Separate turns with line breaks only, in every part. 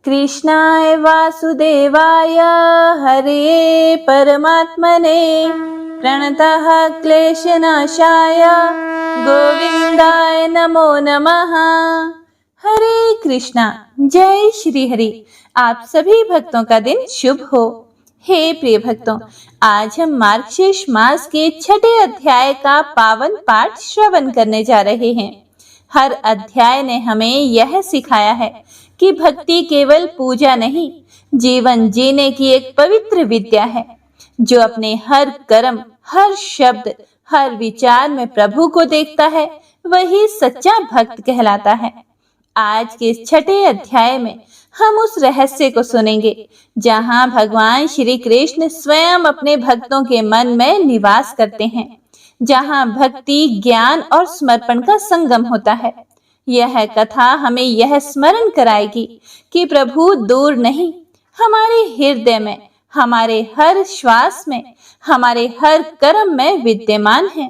कृष्णाय वासुदेवाय हरे परमात्मने प्रणतः क्लेशनाशाय गोविंदाय नमो नमः। हरे कृष्णा। जय श्री हरि। आप सभी भक्तों का दिन शुभ हो। हे प्रिय भक्तों, आज हम मार्गशीर्ष मास के छठे अध्याय का पावन पाठ श्रवण करने जा रहे हैं। हर अध्याय ने हमें यह सिखाया है कि भक्ति केवल पूजा नहीं, जीवन जीने की एक पवित्र विद्या है। जो अपने हर कर्म, हर शब्द, हर विचार में प्रभु को देखता है, वही सच्चा भक्त कहलाता है। आज के इस छठे अध्याय में हम उस रहस्य को सुनेंगे जहां भगवान श्री कृष्ण स्वयं अपने भक्तों के मन में निवास करते हैं, जहां भक्ति, ज्ञान और समर्पण का संगम होता है। यह कथा हमें यह स्मरण कराएगी कि प्रभु दूर नहीं, हमारे हृदय में, हमारे हर श्वास में, हमारे हर कर्म में विद्यमान है।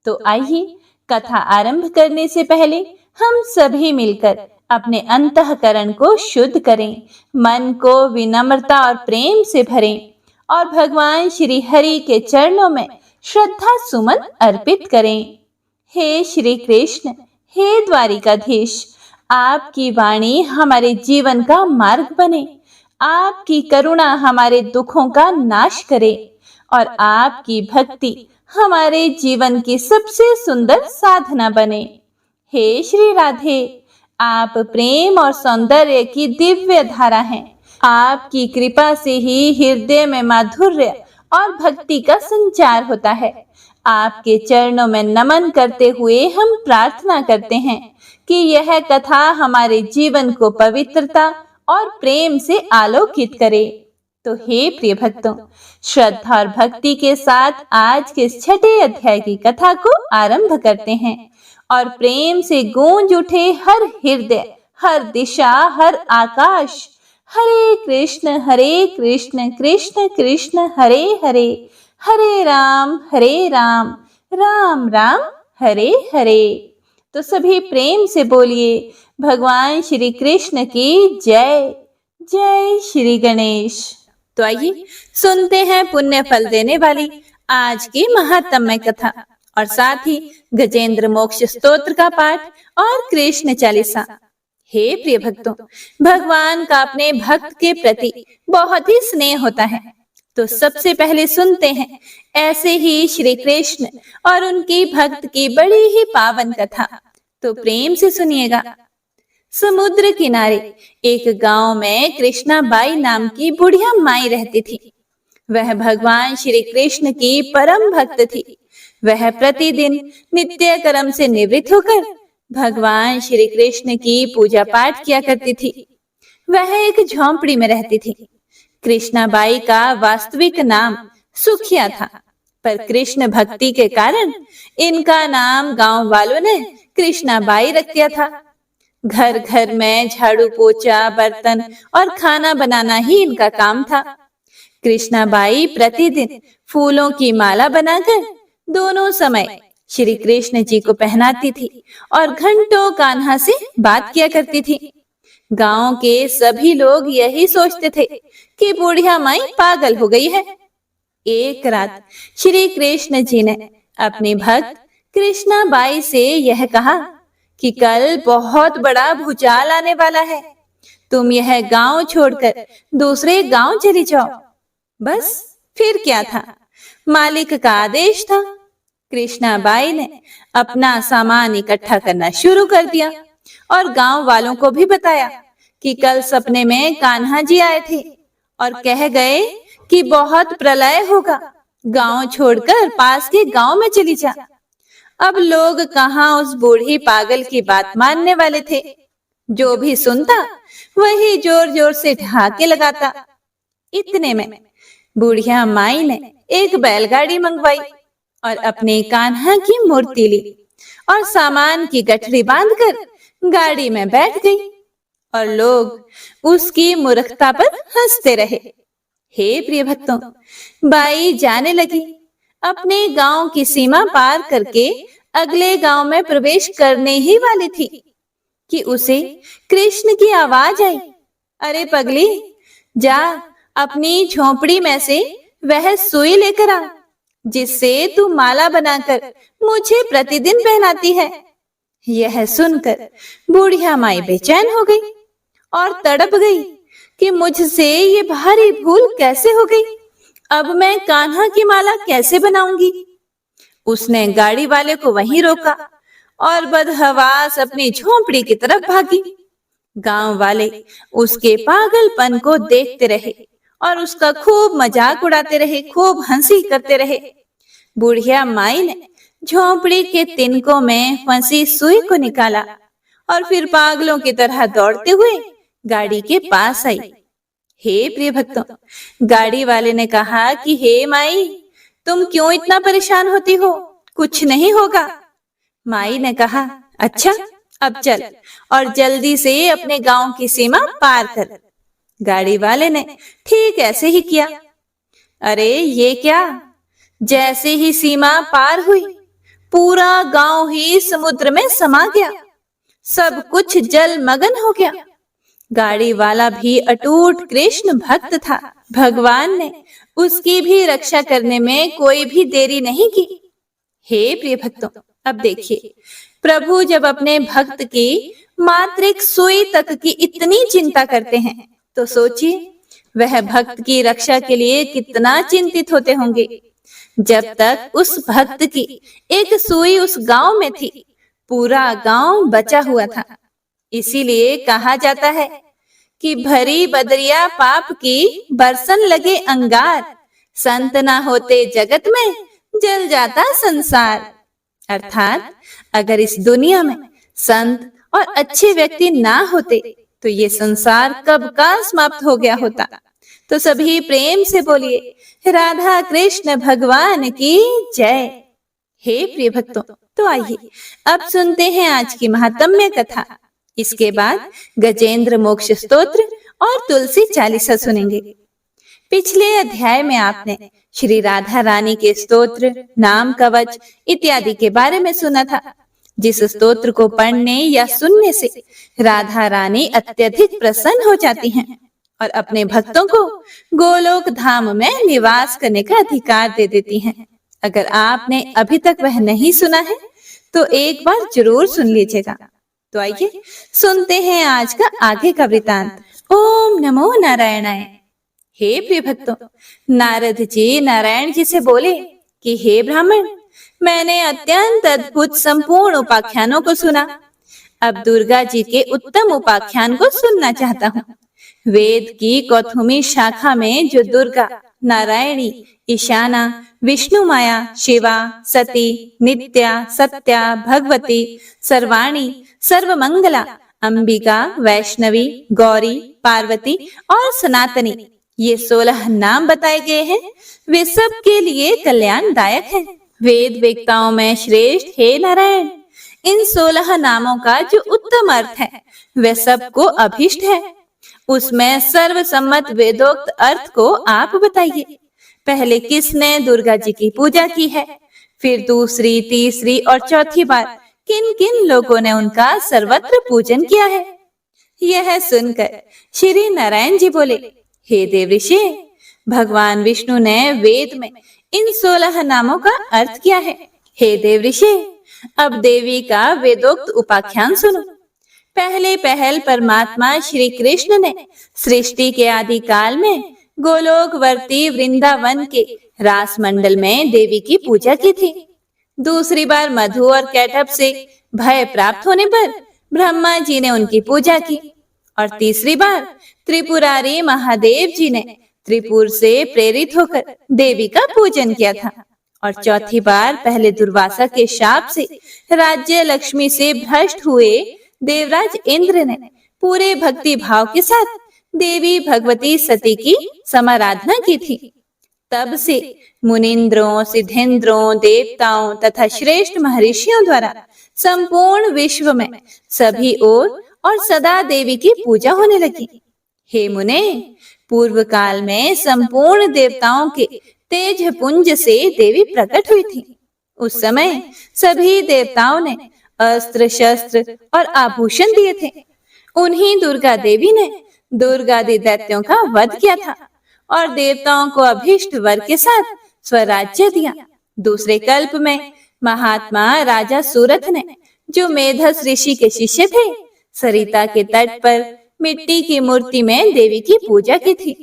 तो आइए कथा आरंभ करने से पहले हम सभी मिलकर अपने अंतःकरण को शुद्ध करें, मन को विनम्रता और प्रेम से भरें और भगवान श्री हरि के चरणों में श्रद्धा सुमन अर्पित करें। हे श्री कृष्ण, हे द्वारिकाधीश, आपकी वाणी हमारे जीवन का मार्ग बने, आपकी करुणा हमारे दुखों का नाश करे और आपकी भक्ति हमारे जीवन की सबसे सुंदर साधना बने। हे श्री राधे, आप प्रेम और सौंदर्य की दिव्य धारा हैं। आपकी कृपा से ही हृदय में माधुर्य और भक्ति का संचार होता है। आपके चरणों में नमन करते हुए हम प्रार्थना करते हैं कि यह कथा हमारे जीवन को पवित्रता और प्रेम से आलोकित करे। तो हे प्रिय भक्तों, श्रद्धा और भक्ति के साथ आज के छठे अध्याय की कथा को आरंभ करते हैं और प्रेम से गूंज उठे हर हृदय, हर दिशा, हर आकाश, हरे कृष्ण कृष्ण कृष्ण हरे हरे, हरे राम राम राम हरे हरे। तो सभी प्रेम से बोलिए भगवान श्री कृष्ण की जय। जय श्री गणेश। तो आइए सुनते हैं पुण्य फल देने वाली आज की महात्म्य कथा और साथ ही गजेंद्र मोक्ष स्तोत्र का पाठ और कृष्ण चालीसा। हे प्रिय भक्तों, भगवान का अपने भक्त के प्रति बहुत ही स्नेह होता है। तो सबसे पहले सुनते हैं ऐसे ही श्री कृष्ण और उनकी भक्त की बड़ी ही पावन कथा। तो प्रेम से सुनिएगा। समुद्र किनारे एक गांव में कृष्णा बाई नाम की बुढ़िया माई रहती थी। वह भगवान श्री कृष्ण की परम भक्त थी। वह प्रतिदिन नित्य कर्म से निवृत्त होकर भगवान श्री कृष्ण की पूजा पाठ किया करती थी। वह एक झोंपड़ी में रहती थी। कृष्णाबाई का वास्तविक नाम सुखिया था, पर कृष्ण भक्ति के कारण इनका नाम गांव वालों ने कृष्णाबाई रख दिया था। घर घर में झाड़ू पोछा, बर्तन और खाना बनाना ही इनका काम था। कृष्णाबाई प्रतिदिन फूलों की माला बनाकर दोनों समय श्री कृष्ण जी को पहनाती थी और घंटों कान्हा से बात किया करती थी। गांव के सभी लोग यही सोचते थे कि बुढ़िया माई पागल हो गई है। एक रात श्री कृष्ण जी ने अपनी भक्त कृष्णाबाई से यह कहा कि कल बहुत बड़ा भूचाल आने वाला है, तुम यह गांव छोड़कर दूसरे गांव चली जाओ। बस फिर क्या था, मालिक का आदेश था। कृष्णाबाई ने अपना सामान इकट्ठा करना शुरू कर दिया और गांव वालों को भी बताया कि कल सपने में कान्हा जी आए थे और कह गए कि बहुत प्रलय होगा, गांव छोड़कर पास के गांव में चली जा। अब लोग कहाँ उस बूढ़ी पागल की बात मानने वाले थे। जो भी सुनता वही जोर जोर से ढहाके लगाता। इतने में बुढ़िया माई ने एक बैलगाड़ी मंगवाई और अपने कान्हा की मूर्ति ली और सामान की गठरी बांधकर गाड़ी में बैठ गई और लोग उसकी मूर्खता पर हंसते रहे। हे प्रिय भक्तों, बाई जाने लगी। अपने गांव की सीमा पार करके अगले गांव में प्रवेश करने ही वाली थी कि उसे कृष्ण की आवाज आई। अरे पगली, जा अपनी झोंपड़ी में से वह सुई लेकर आ जिससे तू माला बनाकर मुझे प्रतिदिन पहनाती है। यह सुनकर बूढ़िया माई बेचैन हो गई और तड़प गई कि मुझसे ये भारी भूल कैसे हो गई। अब मैं कान्हा की माला कैसे बनाऊंगी। उसने गाड़ी वाले को वहीं रोका और बदहवास अपनी झोंपड़ी की तरफ भागी। गांव वाले उसके पागलपन को देखते रहे और उसका खूब मजाक उड़ाते रहे, खूब हंसी करते रहे। बुढ़िया माई ने झोंपड़ी के तिनकों में फंसी सुई को निकाला और फिर पागलों की तरह दौड़ते हुए गाड़ी के पास आई। हे प्रिय भक्तों, गाड़ी वाले ने कहा कि हे माई, तुम क्यों इतना परेशान होती हो, कुछ नहीं होगा। माई ने कहा, अच्छा अब चल और जल्दी से अपने गांव की सीमा पार कर। गाड़ी वाले ने ठीक ऐसे ही किया। अरे ये क्या, जैसे ही सीमा पार हुई पूरा गांव ही समुद्र में समा गया, सब कुछ जलमग्न हो गया। गाड़ी वाला भी अटूट कृष्ण भक्त था। भगवान ने उसकी भी रक्षा करने में कोई भी देरी नहीं की। हे प्रिय भक्तों, अब देखिए, प्रभु जब अपने भक्त की मात्र एक सुई तक की इतनी चिंता करते हैं तो सोचिए वह भक्त की रक्षा के लिए कितना चिंतित होते होंगे। जब तक उस भक्त की एक सुई उस गांव में थी, पूरा गांव बचा हुआ था। इसीलिए कहा जाता है कि भरी बदरिया पाप की बरसन लगे अंगार, संत ना होते जगत में जल जाता संसार। अर्थात अगर इस दुनिया में संत और अच्छे व्यक्ति ना होते तो ये संसार कब का समाप्त हो गया होता। तो सभी प्रेम से बोलिए राधा कृष्ण भगवान की जय। हे प्रिय भक्तों, तो आइए अब सुनते हैं आज की महात्म्य कथा। इसके बाद गजेंद्र मोक्ष स्तोत्र और तुलसी चालीसा सुनेंगे। पिछले अध्याय में आपने श्री राधा रानी के स्तोत्र, नाम कवच इत्यादि के बारे में सुना था, जिस स्तोत्र को पढ़ने या सुनने से राधा रानी अत्यधिक प्रसन्न हो जाती हैं और अपने भक्तों को गोलोक धाम में निवास करने का अधिकार दे देती हैं। अगर आपने अभी तक वह नहीं सुना है तो एक बार जरूर सुन लीजिएगा। तो आइए सुनते हैं आज का आगे का वृतांत। ओम नमो नारायणाय। हे प्रिय भक्तों, नारद जी नारायण जी से बोले कि हे ब्राह्मण, मैंने अत्यंत अद्भुत संपूर्ण उपाख्यानों को सुना। अब दुर्गा जी के उत्तम उपाख्यान को सुनना चाहता हूँ। वेद की कौथुमी शाखा में जो दुर्गा, नारायणी, ईशाना, विष्णु माया, शिवा, सती, नित्या, सत्या, भगवती, सर्वाणी, सर्वमंगला, अंबिका, वैष्णवी, गौरी, पार्वती और सनातनी, ये 16 नाम बताए गए हैं। वे सब के लिए कल्याणदायक हैं। वेद वेत्ताओं में श्रेष्ठ हे नारायण, इन 16 नामों का जो उत्तम अर्थ है वह सबको अभीष्ट है। उसमें सर्वसम्मत वेदोक्त अर्थ को आप बताइए। पहले किसने दुर्गा जी की पूजा की है, फिर दूसरी, तीसरी और चौथी बार किन किन लोगों ने उनका सर्वत्र पूजन किया है। यह सुनकर श्री नारायण जी बोले, हे देवऋषि, भगवान विष्णु ने वेद में इन 16 नामों का अर्थ किया है। हे देवऋषि, अब देवी का वेदोक्त उपाख्यान सुनो। पहले पहल परमात्मा श्री कृष्ण ने सृष्टि के आदि काल में गोलोकवर्ती वृंदावन के रास मंडल में देवी की पूजा की थी। दूसरी बार मधु और कैटभ से भय प्राप्त होने पर ब्रह्मा जी ने उनकी पूजा की और तीसरी बार त्रिपुरारी महादेव जी ने त्रिपुर से प्रेरित होकर देवी का पूजन किया था और चौथी बार पहले दुर्वासा के शाप से राज्य लक्ष्मी से भ्रष्ट हुए देवराज इंद्र ने पूरे भक्ति भाव के साथ देवी भगवती सती की समाराधना की थी। तब से मुनिंद्रों, सिद्धेंद्रों, देवताओं तथा श्रेष्ठ महर्षियों द्वारा संपूर्ण विश्व में सभी ओर और सदा देवी की पूजा होने लगी। हे मुने, पूर्व काल में संपूर्ण देवताओं के तेज पुंज से देवी प्रकट हुई थी। उस समय सभी देवताओं ने अस्त्र, शस्त्र और आभूषण दिए थे। उन्हीं दुर्गा देवी ने दुर्गादि दैत्यों का वध किया था और देवताओं को अभीष्ट वर के साथ स्वराज्य दिया। दूसरे कल्प में महात्मा राजा सूरथ ने, जो मेधस ऋषि के शिष्य थे, सरिता के तट पर मिट्टी की मूर्ति में देवी की पूजा की थी।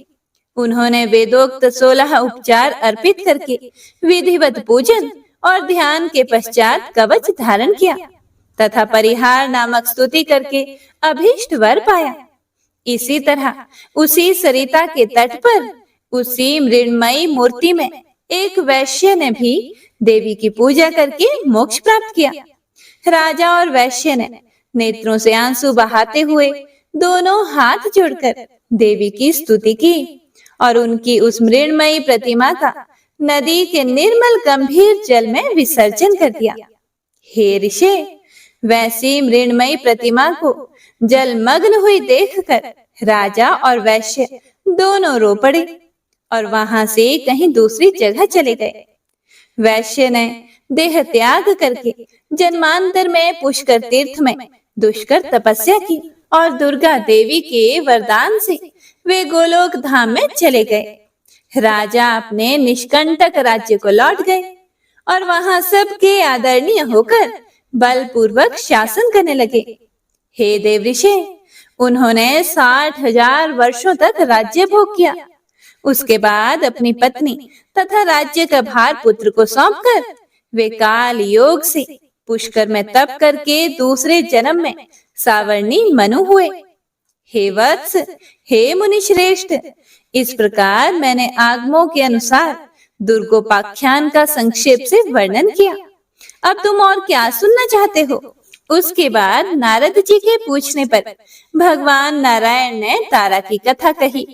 उन्होंने वेदोक्त 16 उपचार अर्पित करके विधिवत पूजन और ध्यान के पश्चात कवच धारण किया तथा परिहार नामक स्तुति करके अभीष्ट वर पाया। इसी तरह उसी सरिता के तट पर उसी मृण्मयी मूर्ति में एक वैश्य ने भी देवी की पूजा करके मोक्ष प्राप्त किया। राजा और वैश्य ने नेत्रों से आंसू बहाते हुए दोनों हाथ जोड़कर देवी की स्तुति की और उनकी उस मृण्मयी प्रतिमा का नदी के निर्मल गंभीर जल में विसर्जन कर दिया। हे ऋषि, वैसी मृण्मयी प्रतिमा को जलमग्न हुई देखकर राजा और वैश्य दोनों रो पड़े और वहां से कहीं दूसरी जगह चले गए। वैश्य ने देह त्याग करके जन्मांतर में पुष्कर तीर्थ में दुष्कर तपस्या की और दुर्गा देवी के वरदान से वे गोलोक धाम में चले गए। राजा अपने निष्कंटक राज्य को लौट गए और वहां सबके आदरणीय होकर बलपूर्वक शासन करने लगे। हे देवऋषि, उन्होंने 60,000 वर्षों तक राज्य भोग किया। उसके बाद अपनी पत्नी तथा राज्य का भार पुत्र को सौंपकर वे काल योग से पुष्कर में तप करके दूसरे जन्म में सावर्णी मनु हुए। हे वत्स, हे मुनि श्रेष्ठ, इस प्रकार मैंने आगमों के अनुसार दुर्गोपाख्यान का संक्षेप से वर्णन किया। अब तुम और क्या सुनना चाहते हो? उसके बाद नारद जी के पूछने पर भगवान नारायण ने तारा की कथा कही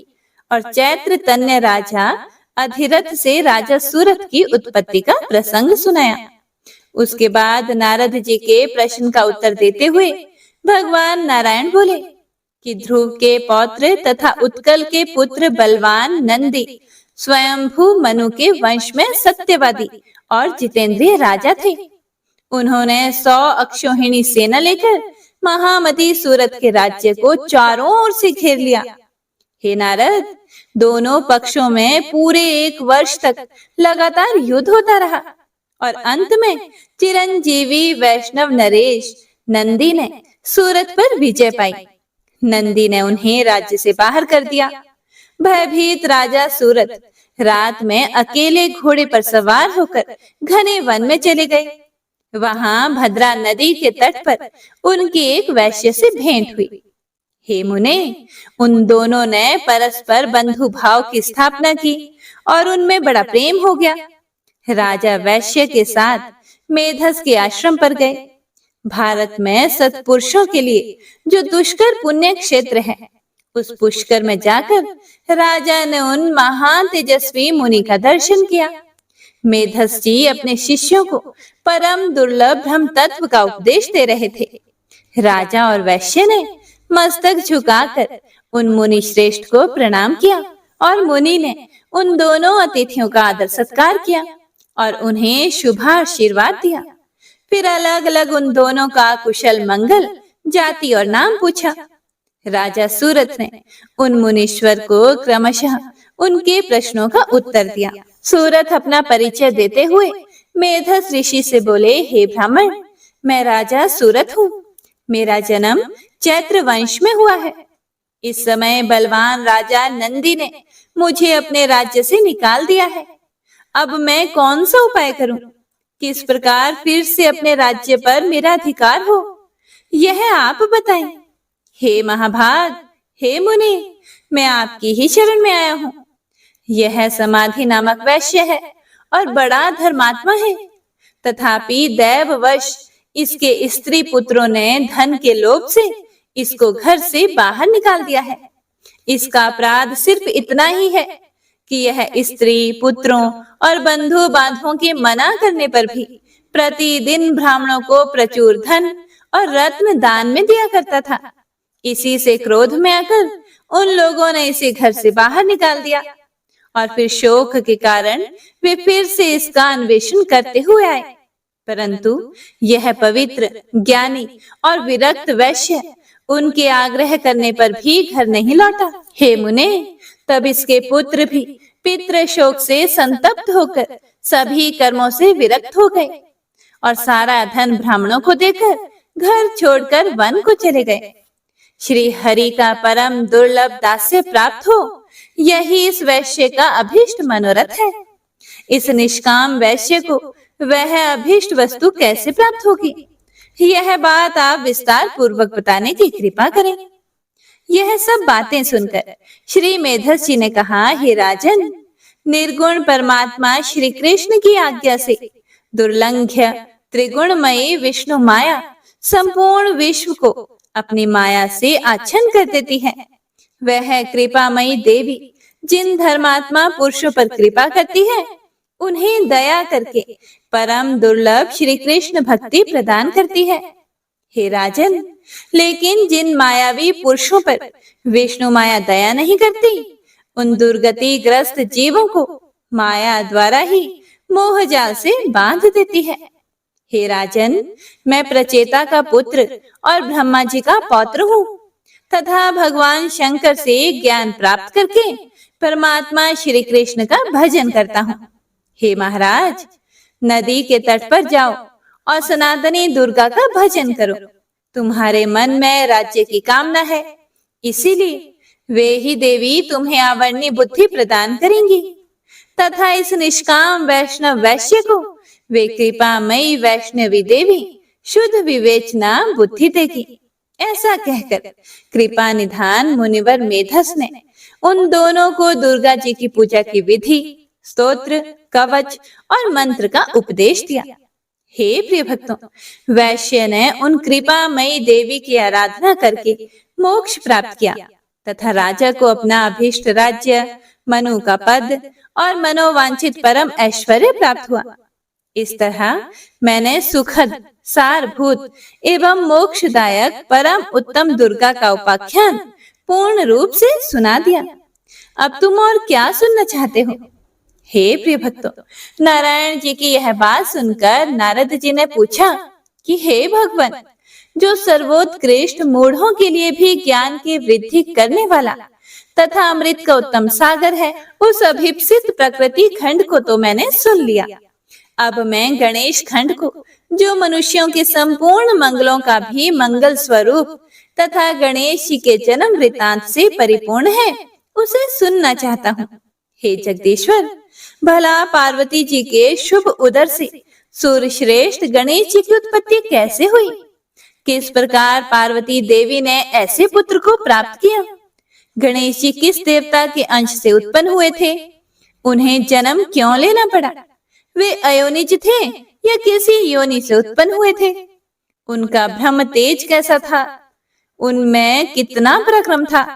और चैत्र तन्य राजा अधिरथ से राजा सूरथ की उत्पत्ति का प्रसंग सुनाया। उसके बाद नारद जी के प्रश्न का उत्तर देते हुए भगवान नारायण बोले कि ध्रुव के पौत्र तथा उत्कल के पुत्र बलवान नंदी स्वयंभू मनु के वंश में सत्यवादी और जितेंद्रिय राजा थे। उन्होंने 100 अक्षौहिणी सेना लेकर महामती सूरत के राज्य को चारों ओर से घेर लिया। हे नारद, दोनों पक्षों में पूरे 1 वर्ष तक लगातार युद्ध होता रहा और अंत में चिरंजीवी वैष्णव नरेश नंदी ने सूरत पर विजय पाई। नंदी ने उन्हें राज्य से बाहर कर दिया। भयभीत राजा सूरत रात में अकेले घोड़े पर सवार होकर घने वन में चले गए। वहां भद्रा नदी के तट पर उनकी एक वैश्य से भेंट हुई। हे मुने, उन दोनों ने परस्पर बंधु भाव की स्थापना की और उनमें बड़ा प्रेम हो गया। राजा वैश्य के साथ मेधस के आश्रम पर गए। भारत में सत्पुरुषों के लिए जो दुष्कर पुण्य क्षेत्र है, उस पुष्कर में जाकर राजा ने उन महान तेजस्वी मुनि का दर्शन किया। मेधस जी अपने शिष्यों को परम दुर्लभ ब्रह्म तत्व का उपदेश दे रहे थे। राजा और वैश्य ने मस्तक झुकाकर उन मुनि श्रेष्ठ को प्रणाम किया और मुनि ने उन दोनों अतिथियों का आदर सत्कार किया और उन्हें शुभाशीर्वाद दिया। फिर अलग अलग उन दोनों का कुशल मंगल, जाति और नाम पूछा। राजा सूरत ने उन मुनीश्वर को क्रमशः उनके प्रश्नों का उत्तर दिया। सूरत अपना परिचय देते हुए मेधस ऋषि से बोले, हे ब्राह्मण, मैं राजा सूरत हूँ। मेरा जन्म चैत्र वंश में हुआ है। इस समय बलवान राजा नंदी ने मुझे अपने राज्य से निकाल दिया है। अब मैं कौन सा उपाय करूं? किस प्रकार फिर से अपने राज्य पर मेरा अधिकार हो, यह आप बताएं। हे महाभाग, हे मुनि, मैं आपकी ही शरण में आया हूँ। यह समाधि नामक वैश्य है और बड़ा धर्मात्मा है, तथापि दैववश इसके स्त्री पुत्रों ने धन के लोभ से इसको घर से बाहर निकाल दिया है। इसका अपराध सिर्फ इतना ही है कि यह स्त्री पुत्रों और बंधु बांधवों के मना करने पर भी प्रतिदिन ब्राह्मणों को प्रचुर धन और रत्न दान में दिया करता था। इसी से क्रोध में आकर उन लोगों ने इसे घर से बाहर निकाल दिया और फिर शोक के कारण वे फिर से इसका अन्वेषण करते हुए आए। परंतु यह पवित्र, ज्ञानी और विरक्त वैश्य उनके आग्रह करने पर भी घर नहीं लौटा। हे मुने, तब इसके पुत्र भी पितृ शोक से संतप्त होकर सभी कर्मों से विरक्त हो गए और सारा धन ब्राह्मणों को देकर घर छोड़कर वन को चले गए। श्री हरि का परम दुर्लभ दास्य प्राप्त हो, यही इस वैश्य का अभीष्ट मनोरथ है। इस निष्काम वैश्य को वह अभीष्ट वस्तु कैसे प्राप्त होगी, यह बात आप विस्तार पूर्वक बताने की कृपा करें। यह सब बातें सुनकर श्री मेधस जी ने कहा, हे राजन, निर्गुण परमात्मा श्री कृष्ण की आज्ञा से दुर्लंघ्य त्रिगुणमयी विष्णु माया संपूर्ण विश्व को अपनी माया से आच्छन्न कर देती है। वह कृपामयी देवी जिन धर्मात्मा पुरुषों पर कृपा करती है, उन्हें दया करके परम दुर्लभ श्री कृष्ण भक्ति प्रदान करती है। हे राजन, लेकिन जिन मायावी पुरुषों पर विष्णु माया दया नहीं करती, उन दुर्गति ग्रस्त जीवों को माया द्वारा ही मोह जाल से बांध देती है। हे राजन, मैं प्रचेता का पुत्र और ब्रह्मा जी का पौत्र हूँ तथा भगवान शंकर से ज्ञान प्राप्त करके परमात्मा श्री कृष्ण का भजन करता हूँ। हे महाराज, नदी के तट पर जाओ और सनातनी दुर्गा का भजन करो। तुम्हारे मन में राज्य की कामना है, इसीलिए वे ही देवी तुम्हें आवर्णी बुद्धि प्रदान करेंगी तथा इस निष्काम वैष्णव वैश्य को वे कृपामयी वैष्णवी देवी शुद्ध विवेचना बुद्धि देगी। ऐसा कहकर कृपा निधान मुनिवर मेधस ने उन दोनों को दुर्गा जी की पूजा की विधि, स्तोत्र, कवच और मंत्र का उपदेश दिया। हे प्रिय भक्तों, वैश्य ने उन कृपामयी देवी की आराधना करके मोक्ष प्राप्त किया तथा राजा को अपना अभीष्ट राज्य, मनु का पद और मनोवांछित परम ऐश्वर्य प्राप्त हुआ। इस तरह मैंने सुखद, सारभूत एवं मोक्षदायक परम उत्तम दुर्गा का उपाख्यान पूर्ण रूप से सुना दिया। अब तुम और क्या सुनना चाहते हो? हे प्रिय भक्तों, नारायण जी की यह बात सुनकर नारद जी ने पूछा कि हे भगवान, जो सर्वोत्कृष्ट मूढ़ों के लिए भी ज्ञान की वृद्धि करने वाला तथा अमृत का उत्तम सागर है, उस अभिप्सित प्रकृति खंड को तो मैंने सुन लिया। अब मैं गणेश खंड को, जो मनुष्यों के संपूर्ण मंगलों का भी मंगल स्वरूप तथा गणेश जी के जन्म वृतांत से परिपूर्ण है, उसे सुनना चाहता हूँ। हे जगदीश्वर, भला पार्वती जी के शुभ उदर से सूर्य श्रेष्ठ गणेश जी की उत्पत्ति कैसे हुई? किस प्रकार पार्वती देवी ने ऐसे पुत्र को प्राप्त किया? गणेश जी किस देवता के अंश से उत्पन्न हुए थे? उन्हें जन्म क्यों लेना पड़ा? वे अयोनिज थे या किसी योनि से उत्पन्न हुए थे? उनका ब्रह्म तेज कैसा था? उनमें कितना पराक्रम था?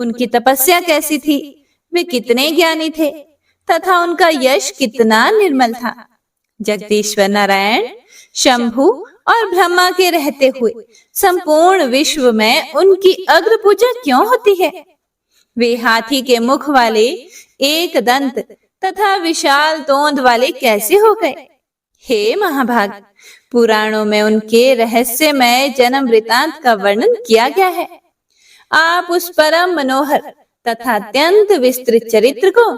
उनकी तपस्या कैसी थी? वे कितने ज्ञानी थे तथा उनका यश कितना निर्मल था? जगदीश्वर नारायण, शंभु और ब्रह्मा के रहते हुए संपूर्ण विश्व में उनकी अग्र पूजा क्यों होती है? वे हाथी के मुख वाले, एक दंत तथा विशाल तोंद वाले कैसे हो गए? हे महाभाग, पुराणों में उनके रहस्यमय जन्म वृतांत का वर्णन किया गया है। आप उस परम मनोहर तथा अत्यंत विस्तृत चरित्र को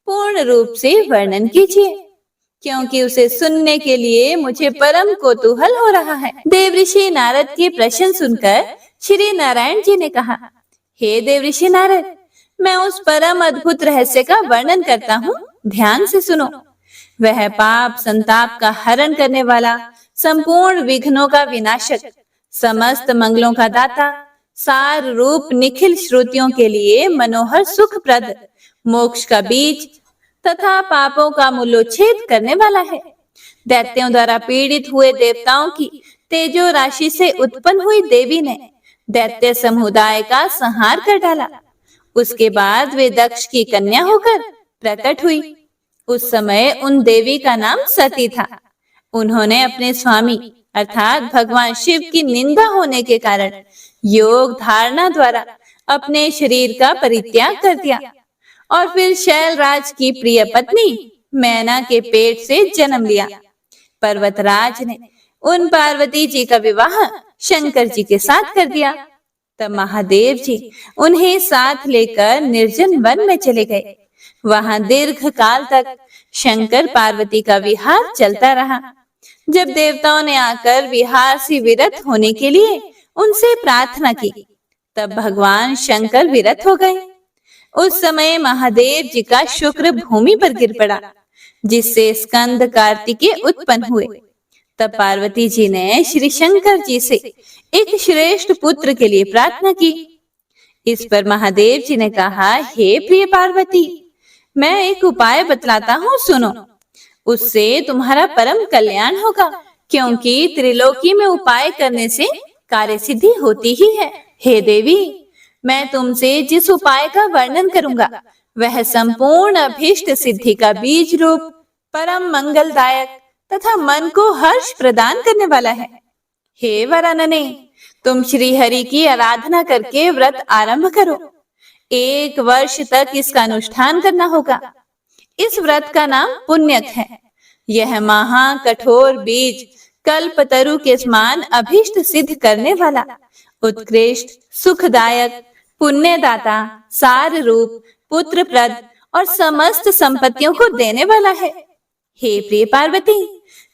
पूर्ण रूप से वर्णन कीजिए, क्योंकि उसे सुनने के लिए मुझे परम कौतूहल हो रहा है। देवऋषि नारद के प्रश्न सुनकर श्री नारायण जी ने कहा, हे देवऋषि नारद, मैं उस परम अद्भुत रहस्य का वर्णन करता हूँ, ध्यान से सुनो। वह पाप संताप का हरण करने वाला, संपूर्ण विघ्नों का विनाशक, समस्त मंगलों का दाता, सार रूप निखिल श्रुतियों के लिए मनोहर सुखप्रद, मोक्ष का बीज तथा पापों का मूलोच्छेद करने वाला है। दैत्यों द्वारा पीड़ित हुए देवताओं की तेजो राशि से उत्पन्न हुई देवी ने दैत्य समुदाय का संहार कर डाला। उसके बाद वे दक्ष की कन्या होकर प्रकट हुई। उस समय उन देवी का नाम सती था। उन्होंने अपने स्वामी अर्थात भगवान शिव की निंदा होने के कारण योग धारणा द्वारा अपने शरीर का परित्याग कर दिया और फिर शैलराज की प्रिय पत्नी मैना के पेट से जन्म लिया। पर्वतराज ने उन पार्वती जी का विवाह शंकर जी के साथ कर दिया तब महादेव जी उन्हें साथ लेकर निर्जन वन में चले गए। वहां दीर्घ काल तक शंकर पार्वती का विहार चलता रहा। जब देवताओं ने आकर विहार से विरत होने के लिए उनसे प्रार्थना की, तब भगवान शंकर विरत हो गए। उस समय महादेव जी का शुक्र भूमि पर गिर पड़ा, जिससे स्कंद कार्तिकेय उत्पन्न हुए। तब पार्वती जी ने श्री शंकर जी से एक श्रेष्ठ पुत्र के लिए प्रार्थना की। इस पर महादेव जी ने कहा, हे प्रिय पार्वती, मैं एक उपाय बतलाता हूँ, सुनो। उससे तुम्हारा परम कल्याण होगा, क्योंकि त्रिलोकी में उपाय करने से कार्य सिद्धि होती ही है। हे देवी, मैं तुमसे जिस उपाय का वर्णन करूंगा वह संपूर्ण अभीष्ट सिद्धि का बीज रूप, परम मंगलदायक तथा मन को हर्ष प्रदान करने वाला है। हे वरानने, तुम श्री हरि की आराधना करके व्रत आरंभ करो। 1 वर्ष तक इसका अनुष्ठान करना होगा। इस व्रत का नाम पुण्यक है। यह महा कठोर बीज कल्पतरु के समान अभीष्ट सिद्ध करने वाला, उत्कृष्ट, सुखदायक, पुण्यदाता, सार रूप, पुत्रप्रद और समस्त संपत्तियों को देने वाला है। हे प्रिय पार्वती,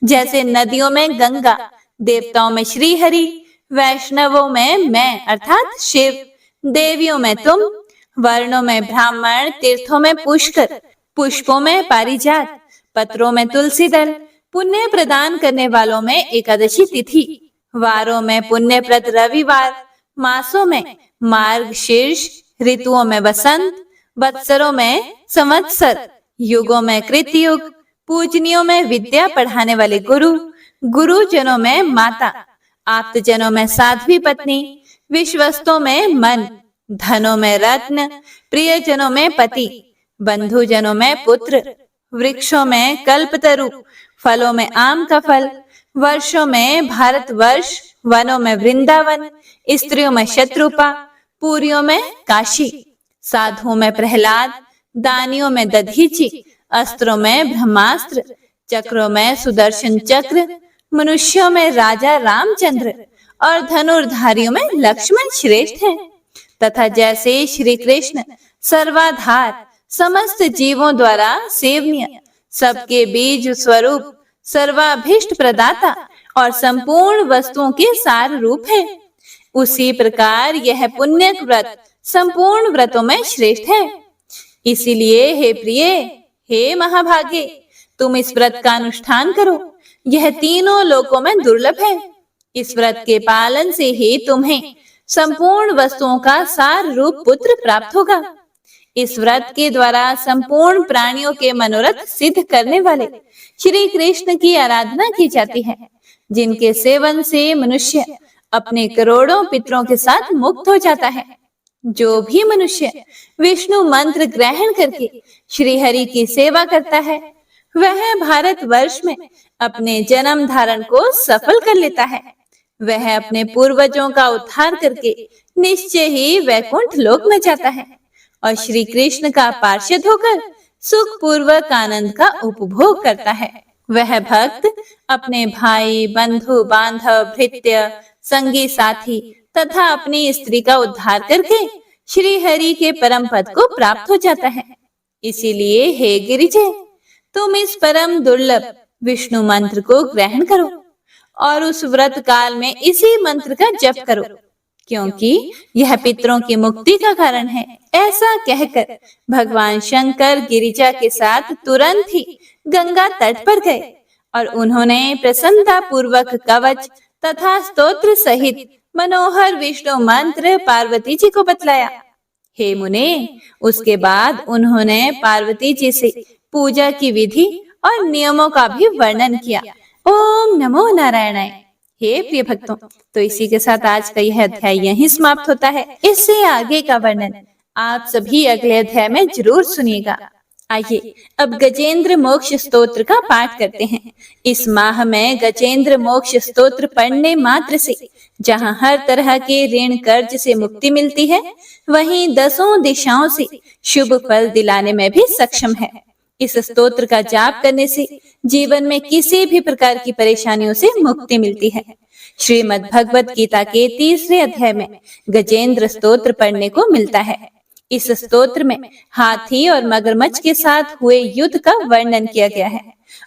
जैसे नदियों में गंगा, देवताओं में श्री हरि, वैष्णवों में मैं अर्थात शिव, देवियों में तुम, वर्णों में ब्राह्मण, तीर्थों में पुष्कर, पुष्पों में पारिजात, पत्रों में तुलसी दल, पुण्य प्रदान करने वालों में एकादशी तिथि, वारों में पुण्यप्रद रविवार, मासों में मार्गशीर्ष, ऋतुओं में वसंत, वत्सरों में संवत्सर, युगों में कृतयुग, पूजनियों में विद्या पढ़ाने वाले गुरु, गुरुजनों में माता, आप्तजनों में साध्वी पत्नी, विश्वस्तों में मन, धनों में रत्न, प्रियजनों में पति, बंधुजनों में पुत्र, वृक्षों में कल्पतरु, फलों में आम का फल, वर्षों में भारतवर्ष, वनों में वृंदावन, स्त्रियों में शत्रुपा, पुरियों में काशी, साधुओं में प्रहलाद, दानियों में दधीचि, अस्त्रों में ब्रह्मास्त्र, चक्रों में सुदर्शन चक्र, मनुष्यों में राजा रामचंद्र और धनुर्धारियों में लक्ष्मण श्रेष्ठ हैं। तथा जैसे श्री कृष्ण सर्वाधार, समस्त जीवों द्वारा सेवनीय, सबके बीज स्वरूप, सर्वाभीष्ट प्रदाता और संपूर्ण वस्तुओं के सार रूप है, उसी प्रकार यह पुण्यक व्रत संपूर्ण व्रतों में श्रेष्ठ है। इसीलिए हे प्रिय, हे महाभागे, तुम इस व्रत का अनुष्ठान करो। यह तीनों लोकों में दुर्लभ है। इस व्रत के पालन से ही तुम्हें संपूर्ण वस्तुओं का सार रूप पुत्र प्राप्त होगा। इस व्रत के द्वारा संपूर्ण प्राणियों के मनोरथ सिद्ध करने वाले श्री कृष्ण की आराधना की जाती है, जिनके सेवन से मनुष्य अपने करोड़ों पितरों के साथ मुक्त हो जाता है। जो भी मनुष्य विष्णु मंत्र ग्रहण करके श्री हरि की सेवा करता है, वह भारत वर्ष में अपने जन्म धारण को सफल कर लेता है। वह अपने पूर्वजों का उद्धार करके निश्चय ही वैकुंठ लोक में जाता है और श्री कृष्ण का पार्षद होकर सुख पूर्वक आनंद का उपभोग करता है। वह भक्त अपने भाई, बंधु, बांधव, भृत्य, संगी साथी तथा अपनी स्त्री का उद्धार करके श्री हरि के परम पद को प्राप्त हो जाता है। इसीलिए हे गिरिजे, तुम इस परम दुर्लभ विष्णु मंत्र को ग्रहण करो और उस व्रत काल में इसी मंत्र का जप करो, क्योंकि यह पितरों की मुक्ति का कारण है। ऐसा कहकर भगवान शंकर गिरिजा के साथ तुरंत ही गंगा तट पर गए और उन्होंने प्रसन्नता पूर्वक कवच तथा स्तोत्र सहित मनोहर विष्णु मंत्र पार्वती जी को बतलाया। हे मुने, उसके बाद उन्होंने पार्वती जी से पूजा की विधि और नियमों का भी वर्णन किया। ओम नमो नारायणाय। हे प्रिय भक्तों, तो इसी के साथ आज का यह अध्याय यहीं समाप्त होता है। इससे आगे का वर्णन आप सभी अगले अध्याय में जरूर सुनिएगा। आइए अब गजेंद्र मोक्ष स्तोत्र का पाठ करते हैं। इस माह में गजेंद्र मोक्ष स्तोत्र पढ़ने मात्र से जहां हर तरह के ऋण कर्ज से मुक्ति मिलती है, वहीं 10 दिशाओं से शुभ फल दिलाने में भी सक्षम है। इस स्तोत्र का जाप करने से जीवन में किसी भी प्रकार की परेशानियों से मुक्ति मिलती है। श्रीमद् भगवत गीता के 3रे अध्याय में गजेंद्र स्तोत्र पढ़ने को मिलता है। इस स्तोत्र में हाथी और मगरमच्छ के साथ हुए युद्ध का वर्णन किया गया है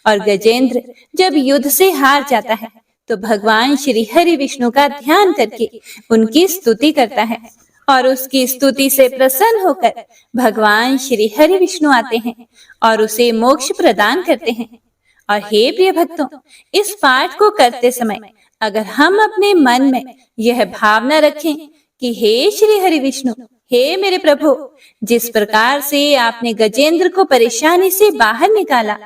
और गजेंद्र जब युद्ध से हार जाता है तो भगवान श्री हरि विष्णु का ध्यान करके उनकी स्तुति करता है और उसकी स्तुति से प्रसन्न होकर भगवान श्री हरि विष्णु आते हैं और उसे मोक्ष प्रदान करते हैं। और हे प्रिय भक्तों, इस पाठ को करते समय अगर हम अपने मन में यह भावना रखें कि हे श्री हरि विष्णु, हे मेरे प्रभु, जिस प्रकार से आपने गजेंद्र को परेशानी से बाहर निकाला,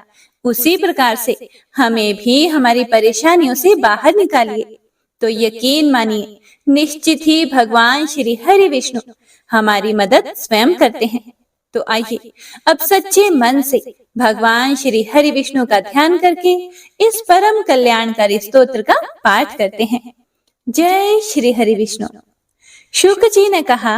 उसी प्रकार से हमें भी हमारी परेशानियों से बाहर निकालिए, तो यकीन मानिए निश्चित ही भगवान श्री हरि विष्णु हमारी मदद स्वयं करते हैं। तो आइए अब सच्चे मन से भगवान श्री हरि विष्णु का ध्यान करके इस परम कल्याणकारी स्तोत्र का पाठ करते हैं। जय श्री हरि विष्णु। शुक जी ने कहा